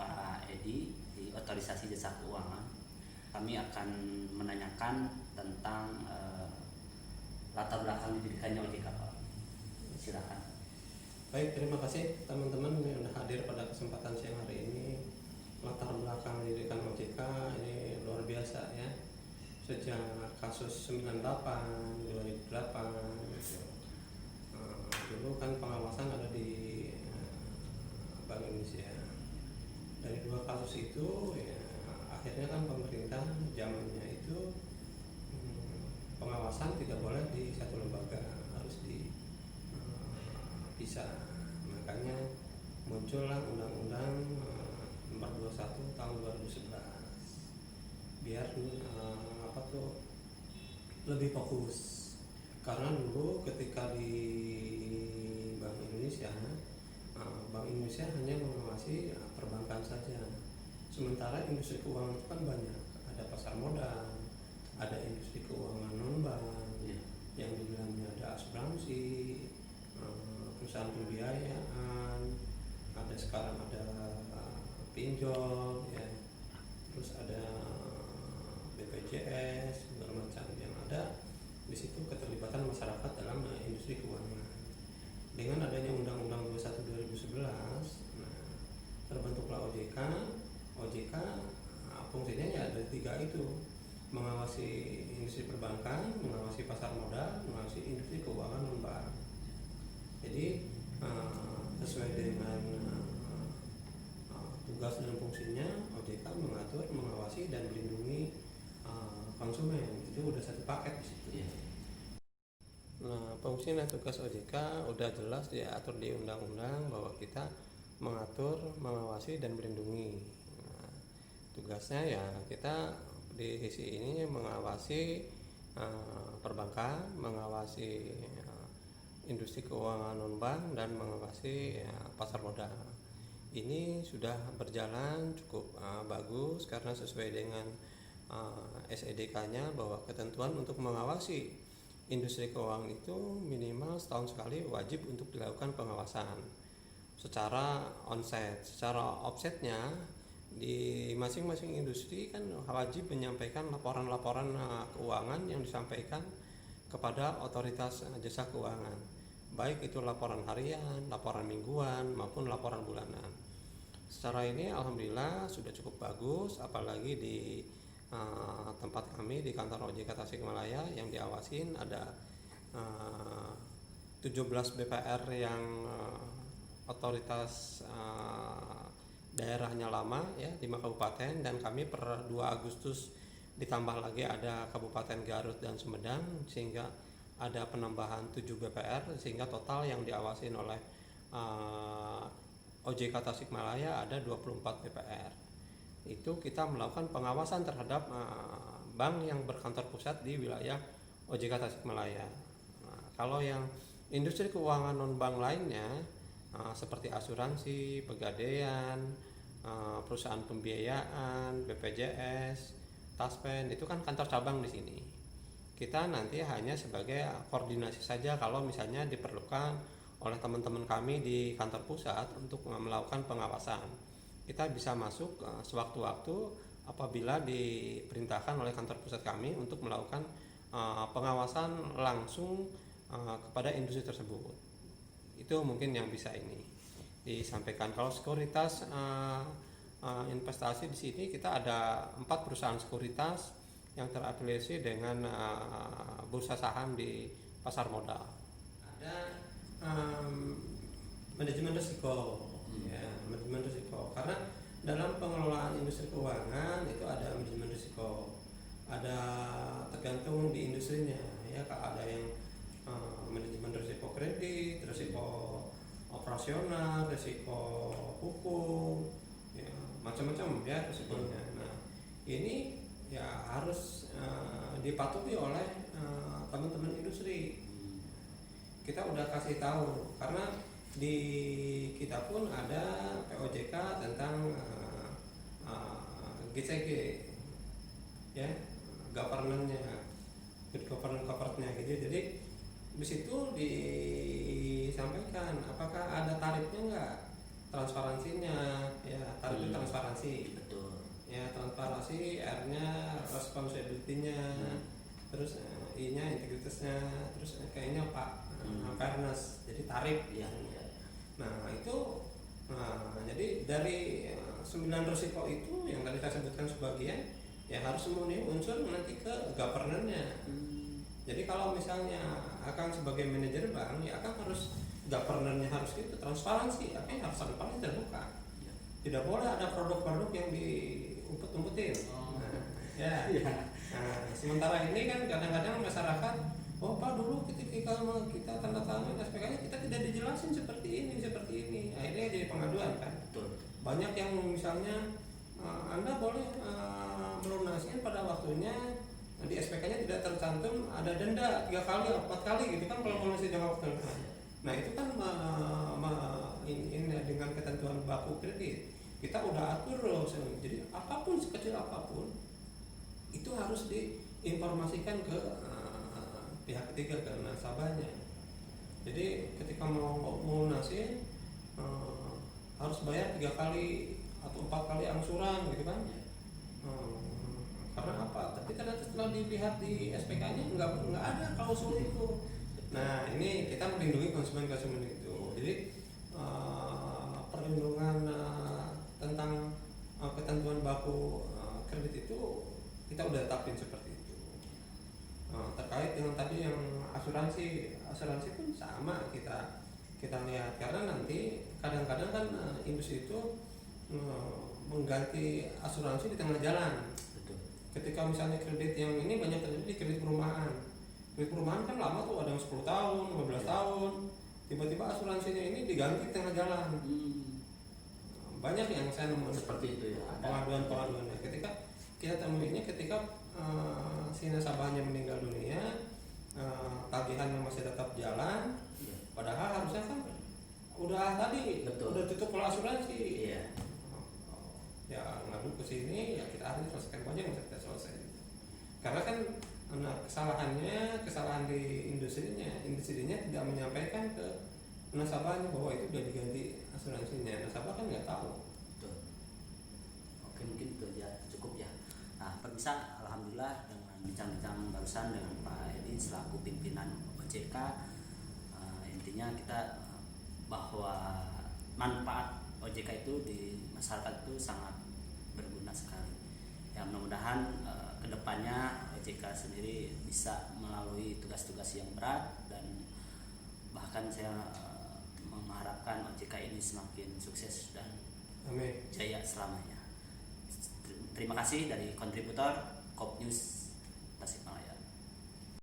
Pak Edi di Otorisasi Jasa Keuangan. Kami akan menanyakan tentang latar belakang didirikannya OJK, Pak. Silakan. Baik, terima kasih teman-teman yang sudah hadir pada kesempatan siang hari ini. Latar belakang didirikan OJK ini luar biasa ya. Sejak kasus 98, 2008 dulu kan pengawasan ada di Bank Indonesia. Dari dua kasus itu ya, akhirnya kan pemerintah zamannya itu pengawasan tidak boleh di satu lembaga, harus dipisah. Makanya muncullah Undang-Undang Nomor 21 tahun 2011 biar lebih fokus. Karena dulu ketika di Bank Indonesia hanya mengawasi perbankan saja, sementara industri keuangan itu kan banyak, ada pasar modal, ada industri keuangan non bank, yang di dalamnya ada asuransi, perusahaan pembiayaan, ada sekarang ada pinjol, ya, terus ada BPJS, segala macam yang ada di situ keterlibatan masyarakat dalam industri keuangan. Dengan adanya Undang-Undang 21 2011, terbentuklah OJK. OJK fungsinya ya ada tiga itu: mengawasi industri perbankan, mengawasi pasar modal, mengawasi industri keuangan non bank. Jadi sesuai dengan tugas dan fungsinya, OJK mengatur, mengawasi dan melindungi konsumen. Itu udah satu paket di situ. Nah, fungsi dan tugas OJK udah jelas diatur di undang-undang bahwa kita mengatur, mengawasi dan melindungi. Nah, tugasnya ya kita di sisi ini mengawasi perbankan, mengawasi industri keuangan non bank, dan mengawasi pasar modal. Ini sudah berjalan cukup bagus karena sesuai dengan SEDK-nya bahwa ketentuan untuk mengawasi industri keuangan itu minimal setahun sekali wajib untuk dilakukan pengawasan secara onset. Secara offsetnya di masing-masing industri kan wajib menyampaikan laporan-laporan keuangan yang disampaikan kepada otoritas jasa keuangan, baik itu laporan harian, laporan mingguan maupun laporan bulanan. Secara ini alhamdulillah sudah cukup bagus, apalagi di tempat kami di kantor OJK Tasikmalaya yang diawasin ada 17 BPR yang otoritas daerahnya lama ya, 5 kabupaten, dan kami per 2 Agustus ditambah lagi ada Kabupaten Garut dan Sumedang, sehingga ada penambahan 7 BPR, sehingga total yang diawasin oleh OJK Tasikmalaya ada 24 BPR. Itu kita melakukan pengawasan terhadap bank yang berkantor pusat di wilayah OJK Tasikmalaya. Nah, kalau yang industri keuangan non bank lainnya seperti asuransi, pegadaian, perusahaan pembiayaan, BPJS, Taspen, itu kan kantor cabang di sini. Kita nanti hanya sebagai koordinasi saja kalau misalnya diperlukan oleh teman-teman kami di kantor pusat untuk melakukan pengawasan. Kita bisa masuk sewaktu-waktu apabila diperintahkan oleh kantor pusat kami untuk melakukan pengawasan langsung kepada industri tersebut. Itu mungkin yang bisa ini disampaikan. Kalau sekuritas investasi di sini kita ada 4 perusahaan sekuritas yang terafiliasi dengan bursa saham di pasar modal. Ada manajemen risiko, ya, manajemen risiko. Karena dalam pengelolaan industri keuangan itu ada manajemen risiko, ada tergantung di industrinya, ya. Ada yang manajemen risiko kredit, risiko operasional, risiko hukum, ya, macam-macam ya risikonya. Nah, ini ya harus dipatuhi oleh teman-teman industri. Kita udah kasih tahu, karena di kita pun ada POJK tentang GCG, ya, governance-nya, good governance-nya gitu. Jadi di situ disampaikan apakah ada tarifnya enggak, transparansinya, ya, tarif transparan R-nya responsibility-nya, terus I-nya integritasnya, terus kayaknya fairness, jadi tarif. Iya, iya. Nah itu, jadi dari 9 risiko itu yang tadi saya sebutkan sebagian, ya harus memenuhi unsur nanti ke governance-nya. Jadi kalau misalnya akan sebagai manajer bank, ya akan harus governance-nya harus itu transparansi, artinya harus transparansi terbuka. Tidak boleh ada produk-produk yang diumpet-umpetin. Ya. Nah, sementara ini kan kadang-kadang masyarakat, oh Pak dulu ketika kita tanda tangan SPK-nya kita tidak dijelasin seperti ini. Akhirnya jadi pengaduan kan. Betul. Banyak yang misalnya Anda boleh melunaskan pada waktunya, di SPK-nya tidak tercantum ada denda 3 kali atau 4 kali gitu kan kalau melunasi jangka waktu. Nah itu kan dengan ketentuan baku kredit kita udah atur loh, jadi apapun sekecil apapun itu harus diinformasikan ke pihak ketiga, ke nasabahnya. Jadi ketika mau lunasin harus bayar 3 kali atau 4 kali angsuran gitu kan. Karena apa? Tapi ternyata setelah dilihat di SPK-nya nggak ada klausul itu. Nah ini kita melindungi konsumen itu. Jadi perlindungan tentang ketentuan baku kredit itu kita udah tetapin seperti itu. Terkait dengan tadi yang asuransi pun sama kita lihat, karena nanti kadang-kadang kan industri itu mengganti asuransi di tengah jalan. Betul. Ketika misalnya kredit yang ini banyak terjadi di kredit perumahan. Kredit perumahan kan lama tuh, ada yang 10 tahun, 15 tahun. Tiba-tiba asuransinya ini diganti di tengah jalan. Banyak yang saya nemuin Seperti itu ya. pengaduan-pengaduannya. Ketika kita temuinya ketika si nasabahnya meninggal dunia, tagihannya masih tetap jalan, padahal harusnya kan udah tadi Betul. udah tutup oleh asuransi. Iya. Ya ngadu ke sini, ya kita harus selesaikan banyak yang kita selesai. Karena kan kesalahan di industrinya tidak menyampaikan ke nasabahnya bahwa itu sudah diganti asuransinya. Nasabah kan nggak tahu. Betul. Oke, mungkin itu aja cukup ya. Nah, pemirsa, alhamdulillah dengan bincang-bincang barusan dengan Pak Edi selaku pimpinan OJK, intinya kita bahwa manfaat OJK itu di masyarakat itu sangat berguna sekali. Ya mudah-mudahan kedepannya OJK sendiri bisa melalui tugas-tugas yang berat, dan bahkan saya mengharapkan OJK ini semakin sukses dan Amin. jaya selamanya. Terima kasih dari kontributor Kop News Tasikmalaya.